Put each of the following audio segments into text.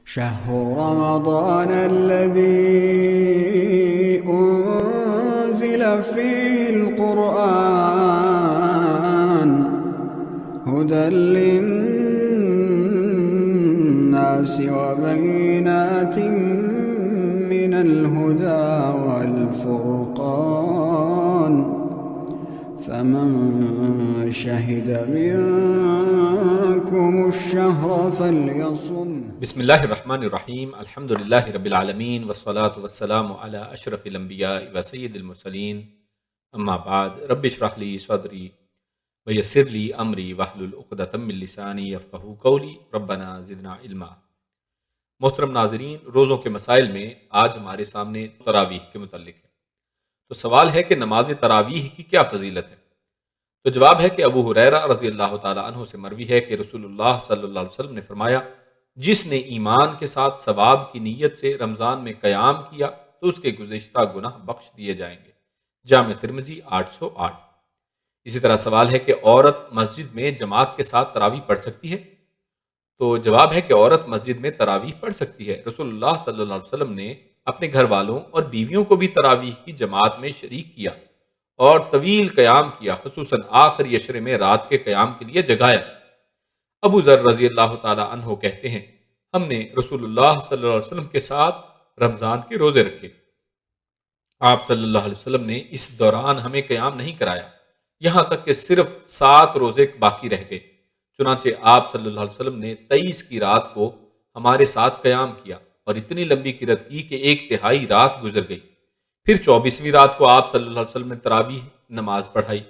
شهر رمضان الذي أنزل فيه القرآن هدى للناس وبينات من الهدى والفرقان فمن شهد منكم الشهر فليصم. بسم اللہ الرحمن الرحیم، الحمدللہ رب العالمین والصلاة والسلام علی اشرف الانبیاء و سید المرسلین، اما بعد رب اشرح لی صدری ویسر لی امری واحلل عقدۃ من لسانی یفقہوا قولی ربنا زدنا علما۔ محترم ناظرین، روزوں کے مسائل میں آج ہمارے سامنے تراویح کے متعلق ہے۔ تو سوال ہے کہ نماز تراویح کی کیا فضیلت ہے؟ تو جواب ہے کہ ابو ہریرہ رضی اللہ تعالی عنہ سے مروی ہے کہ رسول اللہ صلی اللہ علیہ وسلم نے فرمایا، جس نے ایمان کے ساتھ ثواب کی نیت سے رمضان میں قیام کیا تو اس کے گزشتہ گناہ بخش دیے جائیں گے۔ جامع ترمذی 808۔ اسی طرح سوال ہے کہ عورت مسجد میں جماعت کے ساتھ تراویح پڑھ سکتی ہے؟ تو جواب ہے کہ عورت مسجد میں تراویح پڑھ سکتی ہے۔ رسول اللہ صلی اللہ علیہ وسلم نے اپنے گھر والوں اور بیویوں کو بھی تراویح کی جماعت میں شریک کیا اور طویل قیام کیا، خصوصاً آخری عشرے میں رات کے قیام کے لیے جگایا۔ ابو ذر رضی اللہ تعالی عنہ کہتے ہیں، ہم نے رسول اللہ صلی اللہ علیہ وسلم کے ساتھ رمضان کے روزے رکھے۔ آپ صلی اللہ علیہ وسلم نے اس دوران ہمیں قیام نہیں کرایا، یہاں تک کہ صرف 7 روزے باقی رہ گئے۔ چنانچہ آپ صلی اللہ علیہ وسلم نے 23 کی رات کو ہمارے ساتھ قیام کیا اور اتنی لمبی قرت کی کہ 1/3 رات گزر گئی۔ پھر 24ویں رات کو آپ صلی اللہ علیہ وسلم نے تراویح نماز پڑھائی۔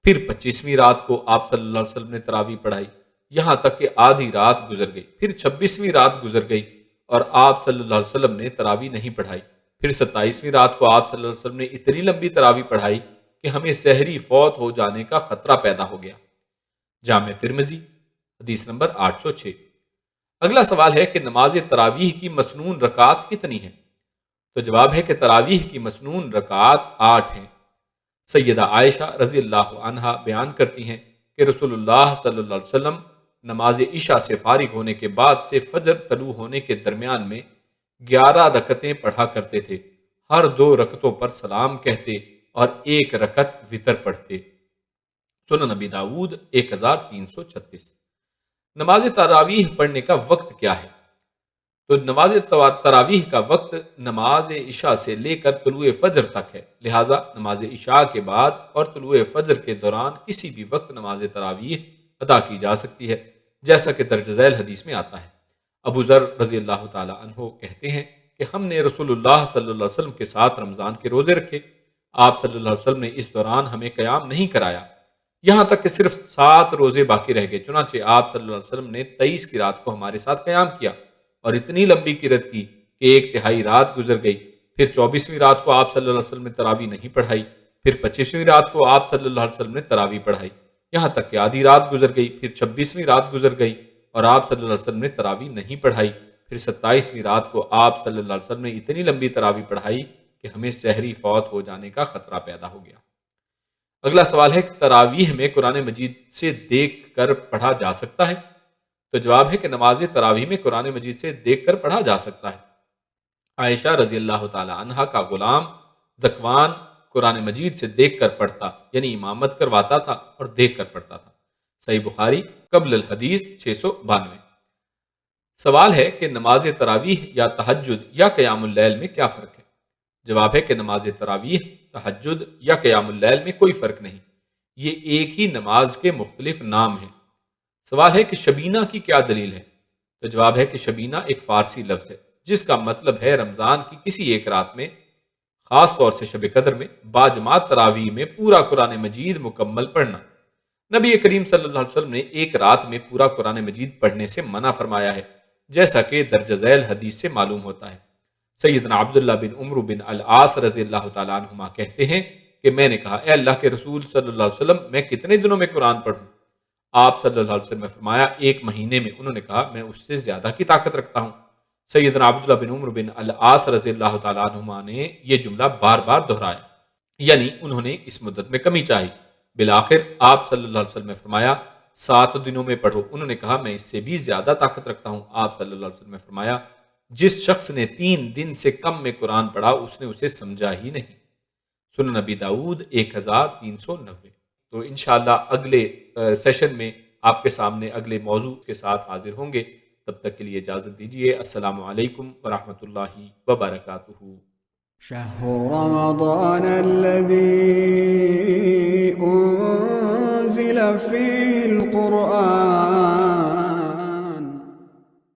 پھر 25ویں رات کو آپ صلی اللہ علیہ وسلم نے تراویح پڑھائی، یہاں تک کہ آدھی رات گزر گئی۔ پھر 26ویں رات گزر گئی اور آپ صلی اللہ علیہ وسلم نے تراویح نہیں پڑھائی۔ پھر 27ویں رات کو آپ صلی اللہ علیہ وسلم نے اتنی لمبی تراویح پڑھائی کہ ہمیں سحری فوت ہو جانے کا خطرہ پیدا ہو گیا۔ جامع ترمذی حدیث نمبر 806۔ اگلا سوال ہے کہ نماز تراویح کی مسنون رکعات کتنی ہیں؟ تو جواب ہے کہ تراویح کی مسنون رکعات 8 ہیں۔ سیدہ عائشہ رضی اللہ عنہا بیان کرتی ہیں کہ رسول اللہ صلی اللہ علیہ وسلم نماز عشاء سے فارغ ہونے کے بعد سے فجر طلوع ہونے کے درمیان میں 11 رکعتیں پڑھا کرتے تھے، ہر 2 رکعتوں پر سلام کہتے اور 1 رکعت وتر پڑھتے۔ سنن نبی داؤد 1336۔ نماز تراویح پڑھنے کا وقت کیا ہے؟ تو نماز تراویح کا وقت نماز عشاء سے لے کر طلوع فجر تک ہے، لہٰذا نماز عشاء کے بعد اور طلوع فجر کے دوران کسی بھی وقت نماز تراویح ادا کی جا سکتی ہے، جیسا کہ درج ذیل حدیث میں آتا ہے۔ ابو ذر رضی اللہ تعالی عنہ کہتے ہیں کہ ہم نے رسول اللہ صلی اللہ علیہ وسلم کے ساتھ رمضان کے روزے رکھے، آپ صلی اللہ علیہ وسلم نے اس دوران ہمیں قیام نہیں کرایا، یہاں تک کہ صرف 7 روزے باقی رہ گئے۔ چنانچہ آپ صلی اللہ علیہ وسلم نے 23 کی رات کو ہمارے ساتھ قیام کیا اور اتنی لمبی قرت کی کہ 1/3 رات گزر گئی۔ پھر 24ویں رات کو آپ صلی اللہ علیہ وسلم نے تراویح نہیں پڑھائی۔ پھر 25ویں رات کو آپ صلی اللہ علیہ وسلم نے تراویح پڑھائی، یہاں تک کہ آدھی رات گزر گئی۔ پھر 26ویں رات گزر گئی اور آپ صلی اللہ علیہ وسلم نے تراویح نہیں پڑھائی۔ پھر 27ویں رات کو آپ صلی اللہ علیہ وسلم نے اتنی لمبی تراویح پڑھائی کہ ہمیں سحری فوت ہو جانے کا خطرہ پیدا ہو گیا۔ اگلا سوال ہے کہ تراویح میں قرآن مجید سے دیکھ کر پڑھا جا سکتا ہے؟ تو جواب ہے کہ نماز تراویح میں قرآن مجید سے دیکھ کر پڑھا جا سکتا ہے۔ عائشہ رضی اللہ تعالی عنہا کا غلام ذکوان قرآن مجید سے دیکھ کر پڑھتا، یعنی امامت کرواتا تھا اور دیکھ کر پڑھتا تھا۔ صحیح بخاری قبل الحدیث 692۔ سوال ہے کہ نماز تراویح یا تہجد یا قیام اللیل میں کیا فرق ہے؟ جواب ہے کہ نماز تراویح، تہجد یا قیام اللیل میں کوئی فرق نہیں، یہ ایک ہی نماز کے مختلف نام ہیں۔ سوال ہے کہ شبینہ کی کیا دلیل ہے؟ تو جواب ہے کہ شبینہ ایک فارسی لفظ ہے جس کا مطلب ہے رمضان کی کسی ایک رات میں، خاص طور سے شب قدر میں، باجماعت تراویح میں پورا قرآن مجید مکمل پڑھنا۔ نبی کریم صلی اللہ علیہ وسلم نے ایک رات میں پورا قرآن مجید پڑھنے سے منع فرمایا ہے، جیسا کہ درج ذیل حدیث سے معلوم ہوتا ہے۔ سیدنا عبداللہ بن عمرو بن العاص رضی اللہ تعالیٰ عنہما کہتے ہیں کہ میں نے کہا، اے اللہ کے رسول صلی اللہ علیہ وسلم، میں کتنے دنوں میں قرآن پڑھوں؟ آپ صلی اللہ علیہ وسلم نے فرمایا، 1 مہینے میں۔ انہوں نے کہا، میں اس سے زیادہ کی طاقت رکھتا ہوں۔ سیدنا عبداللہ بن عمرو بن العاص رضی اللہ تعالیٰ عنہما نے یہ جملہ بار بار دہرایا، یعنی انہوں نے اس مدت میں کمی چاہی۔ بالآخر آپ صلی اللہ علیہ وسلم نے فرمایا، 7 دنوں میں پڑھو۔ انہوں نے کہا، میں اس سے بھی زیادہ طاقت رکھتا ہوں۔ آپ صلی اللہ علیہ وسلم نے فرمایا، جس شخص نے 3 دن سے کم میں قرآن پڑھا اس نے اسے سمجھا ہی نہیں۔ سنن نبی داؤد 1390۔ تو انشاءاللہ اگلے سیشن میں آپ کے سامنے اگلے موضوع کے ساتھ حاضر ہوں گے۔ تب تک کے لیے اجازت دیجیے۔ السلام علیکم ورحمۃ اللہ وبرکاتہ۔ شهر رمضان الذي